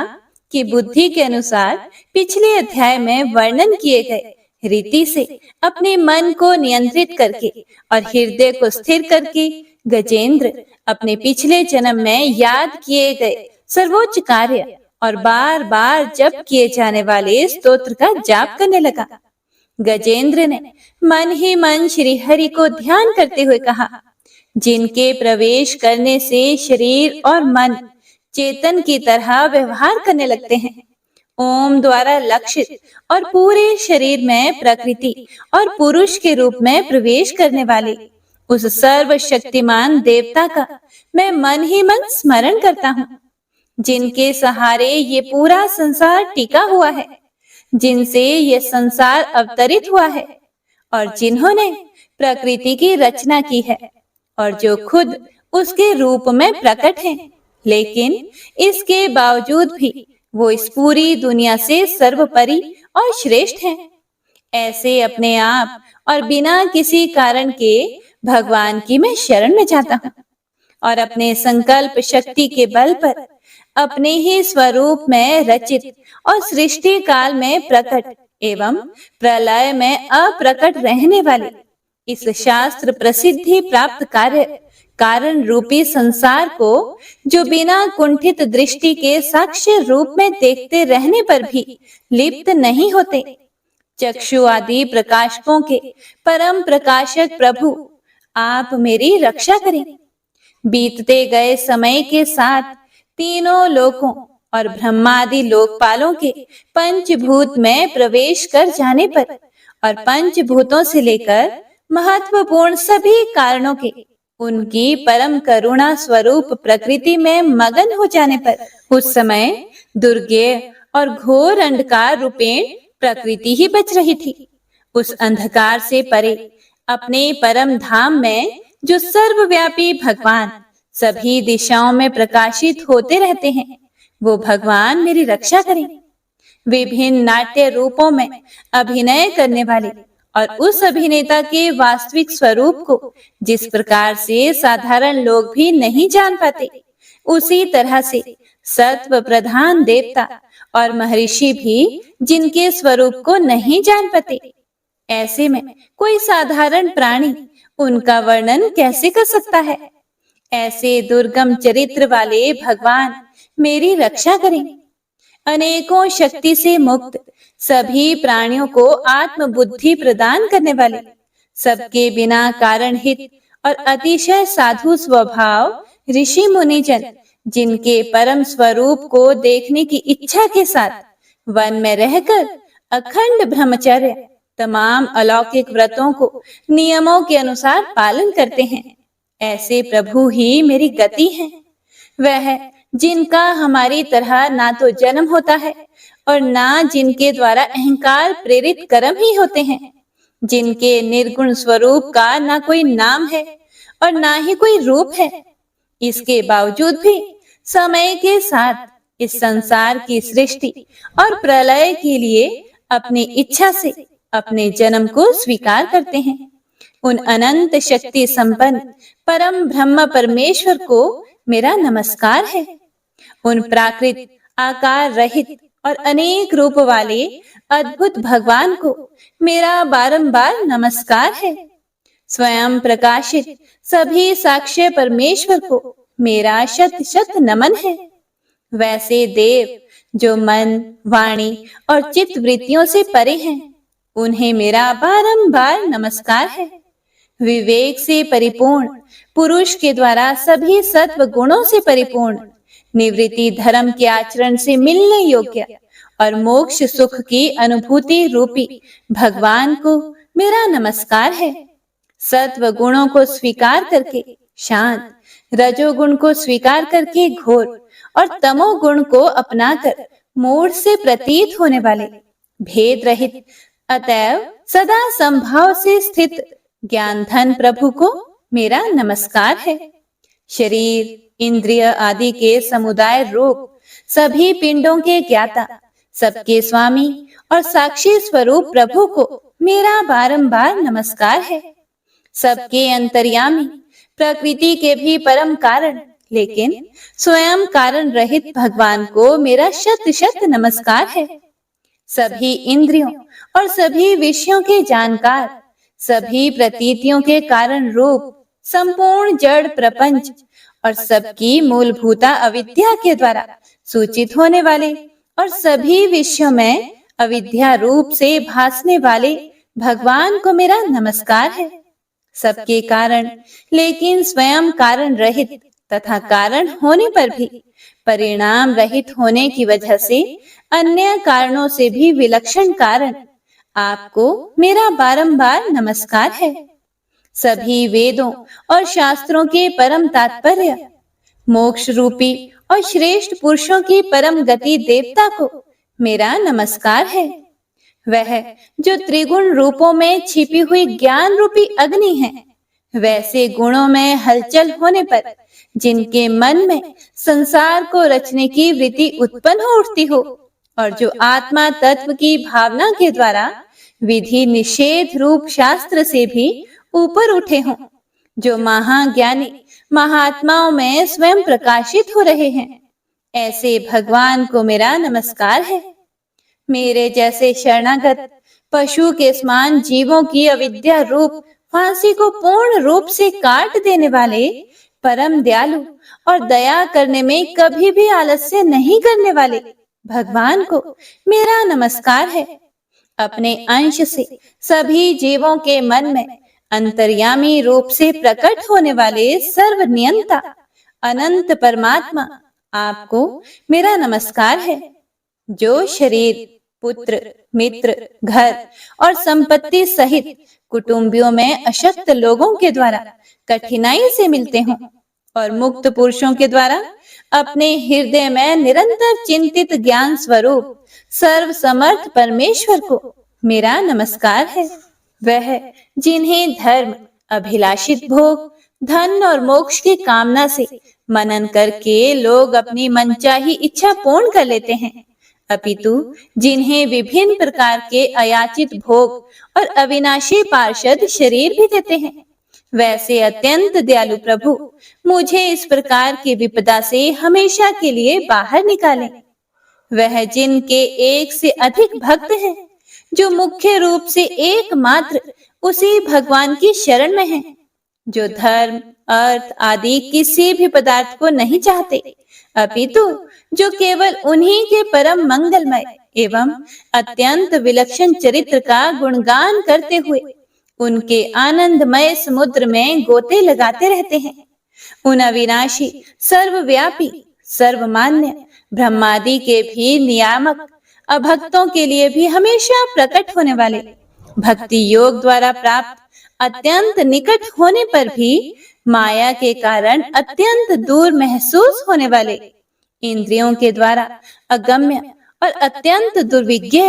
कि बुद्धि के अनुसार पिछले अध्याय में वर्णन किए गए रीति से अपने मन को नियंत्रित करके और हृदय को स्थिर करके गजेंद्र अपने पिछले जन्म में याद किए गए सर्वोच्च कार्य और बार बार जप किए जाने वाले स्तोत्र का जाप करने लगा। गजेंद्र ने मन ही मन श्री हरि को ध्यान करते हुए कहा, जिनके प्रवेश करने से शरीर और मन चेतन की तरह व्यवहार करने लगते हैं, ओम द्वारा लक्षित और पूरे शरीर में प्रकृति और पुरुष के रूप में प्रवेश करने वाले उस सर्वशक्तिमान देवता का मैं मन ही मन स्मरण करता हूँ, जिनके सहारे ये पूरा संसार टिका हुआ है, जिनसे ये संसार अवतरित हुआ है और जिन्होंने प्रकृति की रचना की है और जो खुद उसके रूप में प्रकट हैं, लेकिन इसके बावजूद भी वो इस पूरी दुनिया से सर्वोपरि और श्रेष्ठ हैं। ऐसे अपने आप और बिना किसी कारण के भगवान की मैं शरण में जाता हूँ और अपने संकल्प शक्ति के बल पर अपने ही स्वरूप में रचित और सृष्टि काल में प्रकट एवं प्रलय में अप्रकट रहने वाले इस शास्त्र प्रसिद्धि प्राप्त कार्य कारण रूपी संसार को, जो बिना कुंठित दृष्टि के साक्ष्य रूप में देखते रहने पर भी लिप्त नहीं होते, चक्षु आदि प्रकाशकों के परम प्रकाशक प्रभु, आप मेरी रक्षा करें। बीतते गए समय के साथ तीनों लोकों और ब्रह्मादि लोकपालों के पंचभूत में प्रवेश कर जाने पर और पंचभूतों से लेकर महत्वपूर्ण सभी कारणों के उनकी परम करुणा स्वरूप प्रकृति में मगन हो जाने पर उस समय दुर्गेय और घोर अंधकार रूपेण प्रकृति ही बच रही थी। उस अंधकार से परे अपने परम धाम में जो सर्वव्यापी भगवान सभी दिशाओं में प्रकाशित होते रहते हैं, वो भगवान मेरी रक्षा करें। विभिन्न नाट्य रूपों में अभिनय करने वाले और उस अभिनेता के वास्तविक स्वरूप को जिस प्रकार से साधारण लोग भी नहीं जान पाते, उसी तरह से सत्व प्रधान देवता और महर्षि भी जिनके स्वरूप को नहीं जान पाते, ऐसे में कोई साधारण प्राणी उनका वर्णन कैसे कर सकता है। ऐसे दुर्गम चरित्र वाले भगवान मेरी रक्षा करें। अनेकों शक्ति से मुक्त सभी प्राणियों को आत्म बुद्धि प्रदान करने वाले, सबके बिना कारण हित और अतिशय साधु स्वभाव ऋषि मुनिजन, जिनके परम स्वरूप को देखने की इच्छा के साथ वन में रहकर अखंड ब्रह्मचर्य तमाम अलौकिक व्रतों को नियमों के अनुसार पालन करते हैं, ऐसे प्रभु ही मेरी गति है। वह जिनका हमारी तरह ना तो जन्म होता है और ना जिनके द्वारा अहंकार प्रेरित कर्म ही होते हैं, जिनके निर्गुण स्वरूप का ना कोई नाम है और ना ही कोई रूप है, इसके बावजूद भी समय के साथ इस संसार की सृष्टि और प्रलय के लिए अपनी इच्छा से अपने जन्म को स्वीकार करते हैं। उन अनंत शक्ति संपन्न परम ब्रह्म परमेश्वर को मेरा नमस्कार है। उन प्राकृत आकार रहित और अनेक रूप वाले अद्भुत भगवान को मेरा बारंबार नमस्कार है। स्वयं प्रकाशित सभी साक्ष्य परमेश्वर को मेरा शत शत नमन है। वैसे देव जो मन, वाणी और चित्त वृत्तियों से परे हैं, उन्हें मेरा बारंबार नमस्कार है। विवेक से परिपूर्ण पुरुष के द्वारा सभी सत्व गुणों से परिपूर्ण, निवृत्ति धर्म के आचरण से मिलने योग्य और मोक्ष सुख की अनुभूति रूपी भगवान को मेरा नमस्कार है। सत्व गुणों को स्वीकार करके शांत, रजोगुण को स्वीकार करके घोर और तमोगुण को अपनाकर मूढ़ से प्रतीत होने वाले, भेद रहित अतएव सदा संभाव से स्थित ज्ञान धन प्रभु को मेरा नमस्कार है। शरीर, इंद्रिय आदि के समुदाय रूप सभी पिंडों के ज्ञाता, सबके स्वामी और साक्षी स्वरूप प्रभु को मेरा बारंबार नमस्कार है। सबके अंतर्यामी, प्रकृति के भी परम कारण लेकिन स्वयं कारण रहित भगवान को मेरा शत शत नमस्कार है। सभी इंद्रियों और सभी विषयों के जानकार, सभी प्रतीतियों के कारण रूप संपूर्ण जड़ प्रपंच और सबकी मूलभूता अविद्या के द्वारा सूचित होने वाले और सभी विषयों में अविद्या रूप से भासने वाले भगवान को मेरा नमस्कार है। सबके कारण लेकिन स्वयं कारण रहित तथा कारण होने पर भी परिणाम रहित होने की वजह से अन्य कारणों से भी विलक्षण कारण आपको मेरा बारंबार नमस्कार है। सभी वेदों और शास्त्रों के परम तात्पर्य, मोक्ष रूपी और श्रेष्ठ पुरुषों की परम गति देवता को मेरा नमस्कार है। वह जो त्रिगुण रूपों में छिपी हुई ज्ञान रूपी अग्नि है, वैसे गुणों में हलचल होने पर जिनके मन में संसार को रचने की वृत्ति उत्पन्न हो उठती हो और जो आत्मा तत्व की भावना के द्वारा विधि निषेध रूप शास्त्र से भी ऊपर उठे हों, जो महाज्ञानी महात्माओं में स्वयं प्रकाशित हो रहे हैं, ऐसे भगवान को मेरा नमस्कार है। मेरे जैसे शरणागत पशु के समान जीवों की अविद्या रूप फांसी को पूर्ण रूप से काट देने वाले परम दयालु और दया करने में कभी भी आलस्य नहीं करने वाले भगवान को मेरा नमस्कार है। अपने अंश से सभी जीवों के मन में अंतर्यामी रूप से प्रकट होने वाले सर्वनियंता अनंत परमात्मा आपको मेरा नमस्कार है। जो शरीर, पुत्र, मित्र, घर और संपत्ति सहित कुटुंबियों में अशक्त लोगों के द्वारा कठिनाई से मिलते हों और मुक्त पुरुषों के द्वारा अपने हृदय में निरंतर चिंतित ज्ञान स्वरूप सर्व समर्थ परमेश्वर को मेरा नमस्कार है। वह जिन्हें धर्म, अभिलाषित भोग, धन और मोक्ष की कामना से मनन करके लोग अपनी मनचाही इच्छा पूर्ण कर लेते हैं, अपितु जिन्हें विभिन्न प्रकार के अयाचित भोग और अविनाशी पार्षद शरीर भी देते हैं, वैसे अत्यंत दयालु प्रभु मुझे इस प्रकार की विपदा से हमेशा के लिए बाहर निकालें। वह जिनके एक से अधिक भक्त हैं, जो मुख्य रूप से एकमात्र उसी भगवान की शरण में हैं, जो धर्म, अर्थ आदि किसी भी पदार्थ को नहीं चाहते, अपितु जो केवल उन्हीं के परम मंगलमय एवं अत्यंत विलक्षण चरित्र का गुणगान करते हुए उनके आनंदमय समुद्र में गोते लगाते रहते हैं। उन अविनाशी, सर्वव्यापी, सर्वमान्य ब्रह्मादि के भी नियामक, अभक्तों के लिए भी हमेशा प्रकट होने वाले, भक्ति योग द्वारा प्राप्त अत्यंत निकट होने पर भी माया के कारण अत्यंत दूर महसूस होने वाले, इंद्रियों के द्वारा अगम्य और अत्यंत दुर्विज्ञ,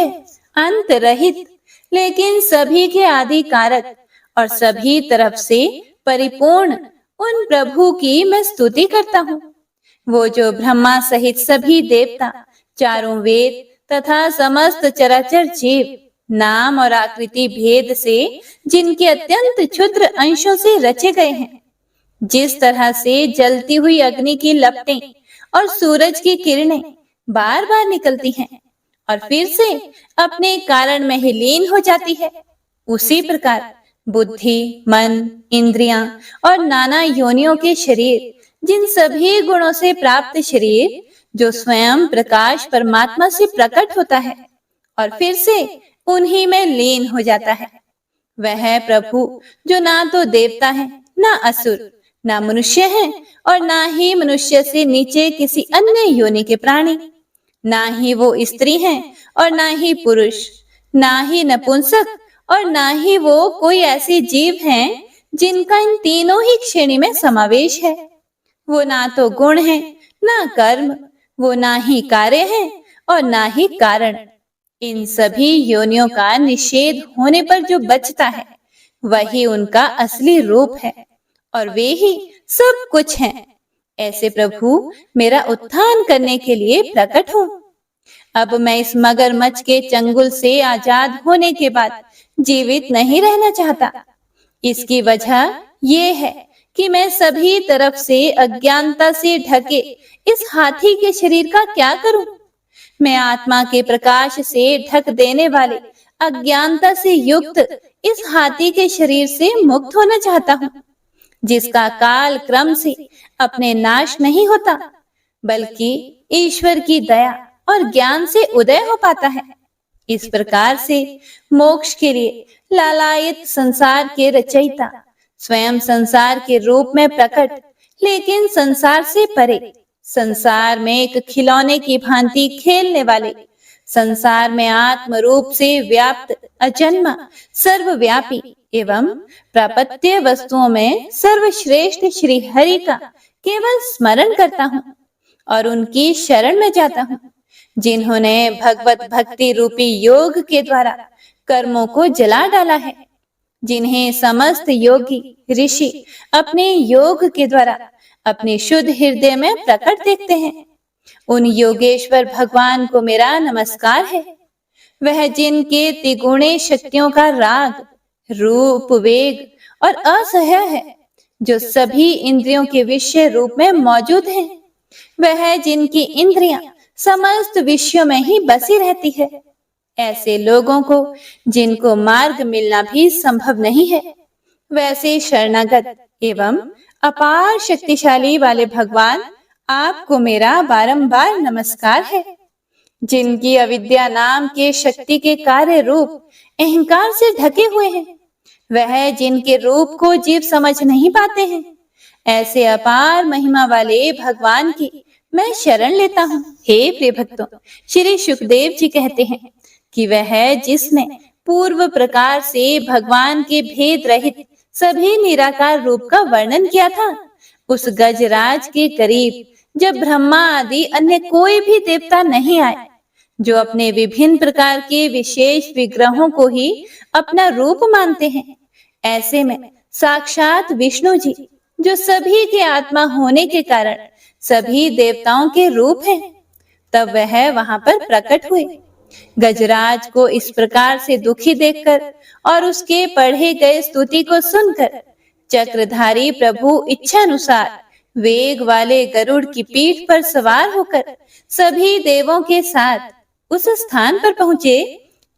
अंत रहित लेकिन सभी के आदि कारक और सभी तरफ से परिपूर्ण उन प्रभु की मैं स्तुति करता हूँ। वो जो ब्रह्मा सहित सभी देवता, चारों वेद तथा समस्त चराचर जीव नाम और आकृति भेद से जिनके अत्यंत क्षुद्र अंशों से रचे गए हैं, जिस तरह से जलती हुई अग्नि की लपटें और सूरज की किरणें बार बार निकलती हैं और फिर से अपने कारण में ही लीन हो जाती है, उसी प्रकार बुद्धि, मन, इंद्रियां और नाना योनियों के शरीर, जिन सभी गुणों से प्राप्त शरीर जो स्वयं प्रकाश परमात्मा से प्रकट होता है और फिर से उन्हीं में लीन हो जाता है, वह प्रभु जो ना तो देवता है, ना असुर, ना मनुष्य है और ना ही मनुष्य से नीचे किसी अन्य योनि के प्राणी, ना ही वो स्त्री हैं और ना ही पुरुष, ना ही नपुंसक और ना ही वो कोई ऐसे जीव हैं जिनका इन तीनों ही श्रेणी में समावेश है। वो ना तो गुण है, ना कर्म, वो ना ही कार्य है और ना ही कारण। इन सभी योनियों का निषेध होने पर जो बचता है वही उनका असली रूप है और वे ही सब कुछ हैं। ऐसे प्रभु मेरा उत्थान करने के लिए प्रकट हो। अब मैं इस मगरमच्छ के चंगुल से आजाद होने के बाद जीवित नहीं रहना चाहता। इसकी वजह ये है कि मैं सभी तरफ से अज्ञानता से ढके इस हाथी के शरीर का क्या करूं? मैं आत्मा के प्रकाश से ढक देने वाले अज्ञानता से युक्त इस हाथी के शरीर से मुक्त होना चाहता हूँ, जिसका काल क्रम से अपने नाश नहीं होता, बल्कि ईश्वर की दया और ज्ञान से उदय हो पाता है। इस प्रकार से मोक्ष के लिए लालायित संसार के रचयिता स्वयं संसार के रूप में प्रकट, लेकिन संसार से परे, संसार में एक खिलौने की भांति खेलने वाले, संसार में आत्म रूप से व्याप्त अजन्मा सर्वव्यापी एवं प्रापत्य वस्तुओं में सर्वश्रेष्ठ श्री हरि का केवल स्मरण करता हूँ और उनकी शरण में जाता हूँ, जिन्होंने भगवत भक्ति रूपी योग के द्वारा कर्मों को जला डाला है, जिन्हें समस्त योगी ऋषि अपने योग के द्वारा अपने शुद्ध हृदय में प्रकट देखते हैं। उन योगेश्वर भगवान को मेरा नमस्कार है। वह जिनके त्रिगुणे शक्तियों का राग, रूप, वेग और असह्य है, जो सभी इंद्रियों के विषय रूप में मौजूद हैं। वह जिनकी इंद्रियां समस्त विषयों में ही बसी रहती है। ऐसे लोगों को जिनको मार्ग मिलना भी संभव नहीं है, वैसे शरणागत एवं अपार शक्तिशाली वाले भगवान आपको मेरा बारंबार नमस्कार है। जिनकी अविद्या नाम के शक्ति के कार्य रूप अहंकार से ढके हुए हैं, वह जिनके रूप को जीव समझ नहीं पाते हैं, ऐसे अपार महिमा वाले भगवान की मैं शरण लेता हूँ। हे प्रिय भक्तों, श्री सुखदेव जी कहते हैं कि वह जिसने पूर्व प्रकार से भगवान के भेद रहित सभी निराकार रूप का वर्णन किया था, उस गजराज के करीब जब ब्रह्मा आदि अन्य कोई भी देवता नहीं आए, जो अपने विभिन्न प्रकार के विशेष विग्रहों को ही अपना रूप मानते हैं, ऐसे में साक्षात विष्णु जी, जो सभी के आत्मा होने के कारण सभी देवताओं के रूप हैं, तब वह वहां पर प्रकट हुए। गजराज को इस प्रकार से दुखी देखकर और उसके पढ़े गए स्तुति को सुनकर चक्रधारी प्रभु इच्छानुसार वेग वाले गरुड़ की पीठ पर सवार होकर सभी देवों के साथ उस स्थान पर पहुंचे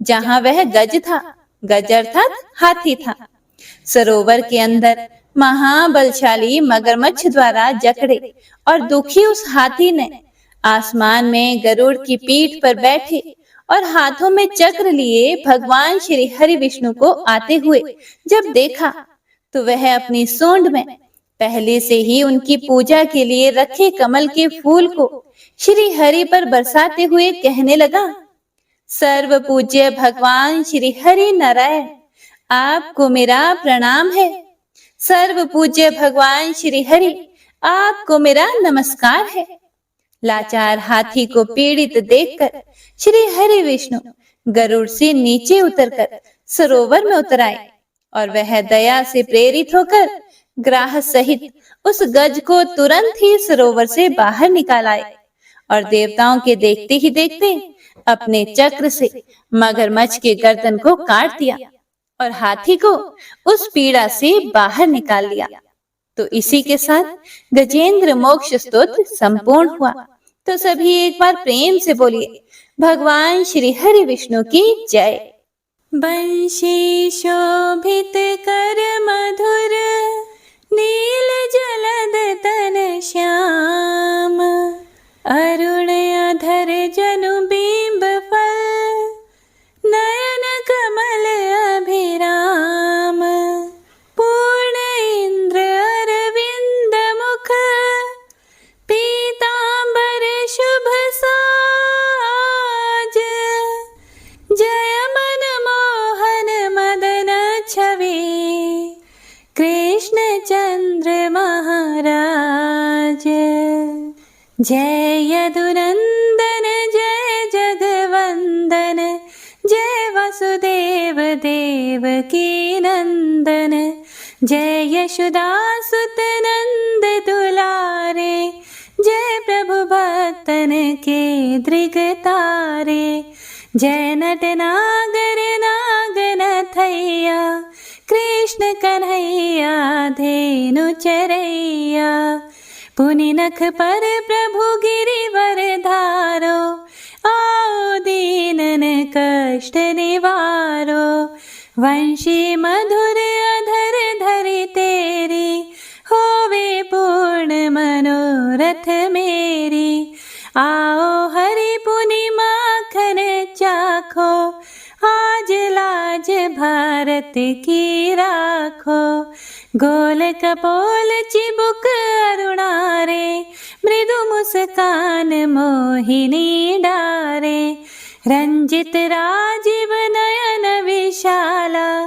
जहां वह गज था। गज अर्थात हाथी था। सरोवर के अंदर महाबलशाली मगरमच्छ द्वारा जकड़े और दुखी उस हाथी ने आसमान में गरुड़ की पीठ पर बैठे और हाथों में चक्र लिए भगवान श्री हरि विष्णु को आते हुए जब देखा, तो वह अपनी सूंड में पहले से ही उनकी पूजा के लिए रखे कमल के फूल को श्री हरि पर बरसाते हुए कहने लगा, सर्व पूज्य भगवान श्री हरि नारायण, आपको मेरा प्रणाम है। सर्व पूज्य भगवान श्री हरि, आपको मेरा नमस्कार है। लाचार हाथी को पीड़ित देखकर श्री हरि विष्णु गरुड़ से नीचे उतरकर सरोवर में उतर आए और वह दया से प्रेरित होकर ग्राह सहित उस गज को तुरंत ही सरोवर से बाहर निकाल आए और देवताओं के देखते ही देखते अपने चक्र से मगरमच्छ के गर्दन को काट दिया और हाथी को उस पीड़ा से बाहर निकाल लिया। तो इसी के साथ गजेंद्र मोक्ष स्तोत्र संपूर्ण हुआ। तो सभी एक बार प्रेम से बोलिए, भगवान श्री हरि विष्णु की जय। बंशी शोभित कर मधुर, नील जलद तन श्याम। अरुण अधर जनु बिंब फल, नयन कमल अभिराम। पूर्ण इंद्र अरविंद मुख, पीतांबर शुभ साज। जय मन मोहन मदन छवि, कृष्ण चंद्र महाराज। जय यदुनंदन जय जगवंदन, जय वसुदेव देवकी नंदन। जय यशोदासुत नंद दुलारे, जय प्रभु भक्तन के दृगतारे। जय नट नागर नागन थैया, कृष्ण कन्हैया धेनु चरैया। पुनि नख पर प्रभु गिरिवर धारो, आओ दीनन कष्ट निवारो। वंशी मधुर अधर धरि तेरी, होवे पूर्ण मनोरथ मेरी। आओ हरि पुनि माखन चाखो, आज लाज भारत की राखो। गोल कपोल चिबुक अरुणारे, मृदु मुस्कान मोहिनी डारे। रंजित राजीव नयन विशाला,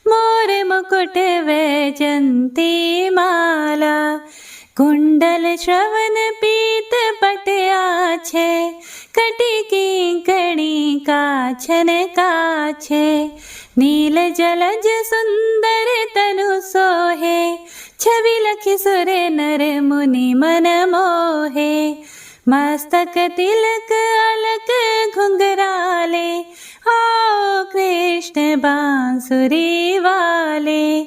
मोर मुकुट वैजंती माला। कुंडल श्रवण पीत पट आछे, कटी की कणी काछन काछे। नील जलज सुंदर तनु सोहे, छवि लखि सुर नर मुनि मन मोहे। मस्तक तिलक अलक घुंघराले, आओ कृष्ण बांसुरी वाले।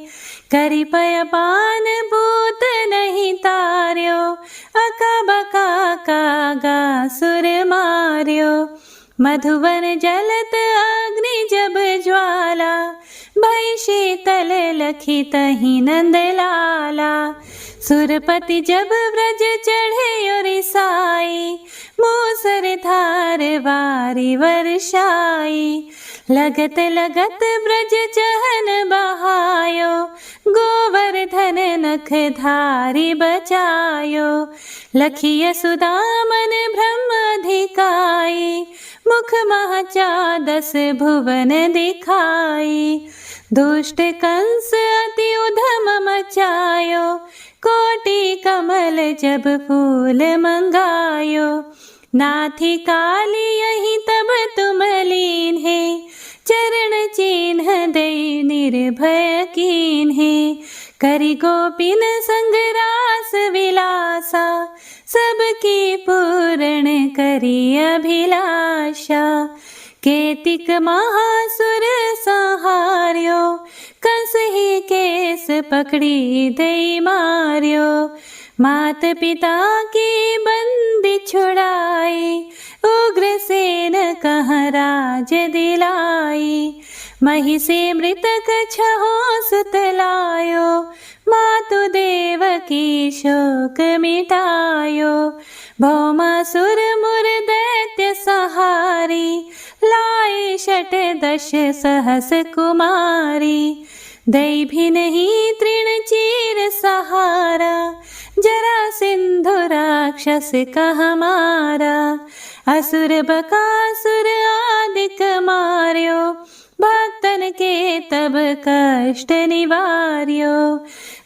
करिपय पान भूत नहीं तार्यो, अका बका कागा सुर मार्यो। मधुवन जलत अग्नि जब ज्वाला, भई शीतल लखी तहि नंद लाला। सुरपति जब व्रज चढ़े और साई, मूसर धार वारी वर्षाई। लगत लगत ब्रज चहन बहायो, गोवर्धन नख धारी बचायो। लखी यशोदामन ब्रह्म अधिकाई, मुख महचा 10 भुवन दिखाई। दुष्ट कंस अति उधम मचायो, कोटि कमल जब फूल मंगायो। नाथी काली यही तब तुम लीन है, चरण चिन्ह दे निर्भय कीन्हे। करि गोपिन संग रास विलासा, सबकी पूर्ण करी अभिलाषा। केतिक महासुर संहार्यो, कंसहि केस पकड़ी दई मार्यो। मात पिता की बंदी छुड़ाई, उग्रसेन कहाँ राज दिलाई। मही से मृतक छहो सुत लायो, मातु देवकी शोक मिटायो। भौमासुर मुर दैत्य सहारी, लाए 10 सहस कुमारी। दई भी नहीं तृण चीर सहारा, जरा सिंधु राक्षस कहाँ मारा। असुर बकासुर आदिक मार्यो, भक्तन के तब कष्ट निवार्यो।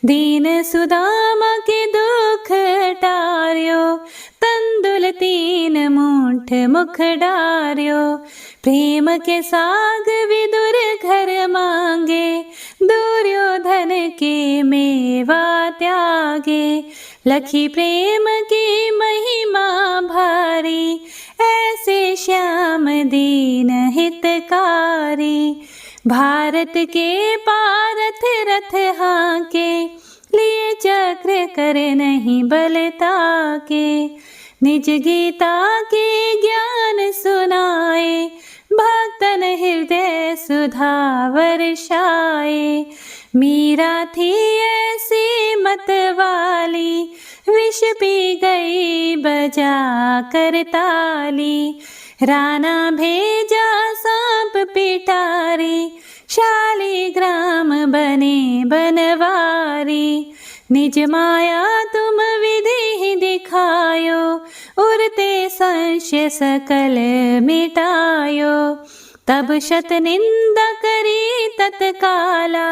दीन सुदामा के दुख टार्यो, तंदुल 3 मूठ मुख डार्यो। प्रेम के साग विदुर घर मांगे, दुर्योधन के मेवा त्यागे। लखी प्रेम की महिमा भारी, ऐसे श्याम दीन हितकारी। भारत के पारथ रथ हाके, लिए चक्र कर नहीं बलता के। निज गीता के ज्ञान सुनाए, भक्तन हृदय सुधा वर्षाए। मीरा थी ऐसी मत वाली, विष पी गई बजा कर ताली। राणा भेजा सांप पिटारी, शालिग्राम बने बनवारी। निज माया तुम विधि दिखायो, उरते संशय सकल मिटायो। तब शत निंदा करी तत्काला,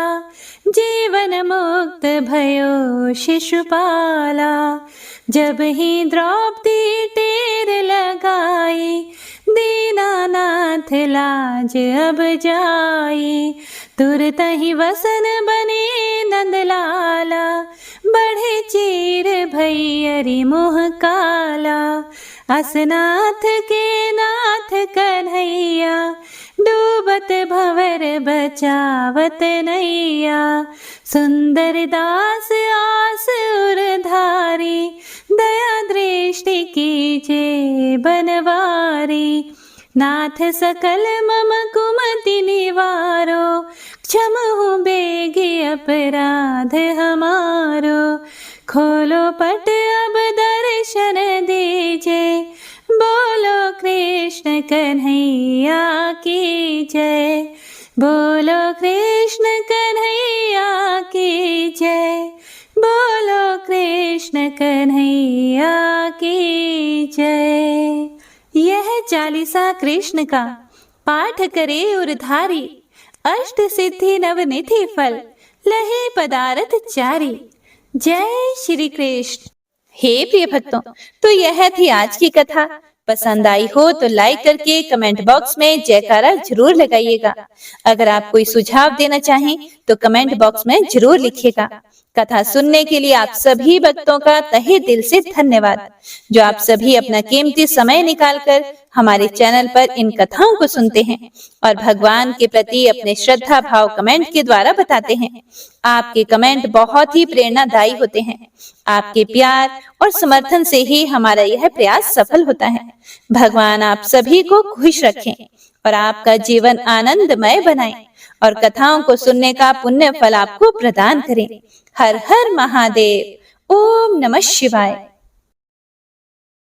जीवन मुक्त भयो शिशुपाला। जब ही द्रौपदी टेर लगाई, दीनानाथ लाज अब जाई। तुरत ही वसन बने नंदलाला, बढ़े चीर भैयरी मोह काला। असनाथ के नाथ कन्हैया, डूबत भंवर बचावत नैया। सुंदर दास आस उरधारी, दया दृष्टि कीजे बनवारी। नाथ सकल मम कुमति निवारो, क्षमहु बेगी अपराध हमारो। खोलो पट अब दर्शन दीजे, बोलो कृष्ण कन्हैया की जय। बोलो कृष्ण कन्हैया की जय। बोलो कृष्ण कन्हैया की जय। यह चालीसा कृष्ण का पाठ करे उरधारी, अष्ट सिद्धि नवनिधि फल लहे पदारथ चारी। जय श्री कृष्ण। हे प्रिय भक्तों, तो यह थी आज की कथा। पसंद आई हो तो लाइक करके कमेंट बॉक्स में जयकारा जरूर लगाइएगा। अगर आप कोई सुझाव देना चाहें तो कमेंट बॉक्स में जरूर लिखिएगा। कथा सुनने के लिए आप सभी भक्तों का तहे दिल से धन्यवाद, जो आप सभी अपना कीमती समय निकालकर हमारे चैनल पर इन कथाओं को सुनते हैं और भगवान के प्रति अपने श्रद्धा भाव कमेंट के द्वारा बताते हैं। आपके कमेंट बहुत ही प्रेरणादायी होते हैं। आपके प्यार और समर्थन से ही हमारा यह प्रयास सफल होता है। भगवान आप सभी को खुश रखें और आपका जीवन आनंदमय बनाए और कथाओं को सुनने का पुण्य फल आपको प्रदान करें। हर हर महादेव। ओम नमः शिवाय।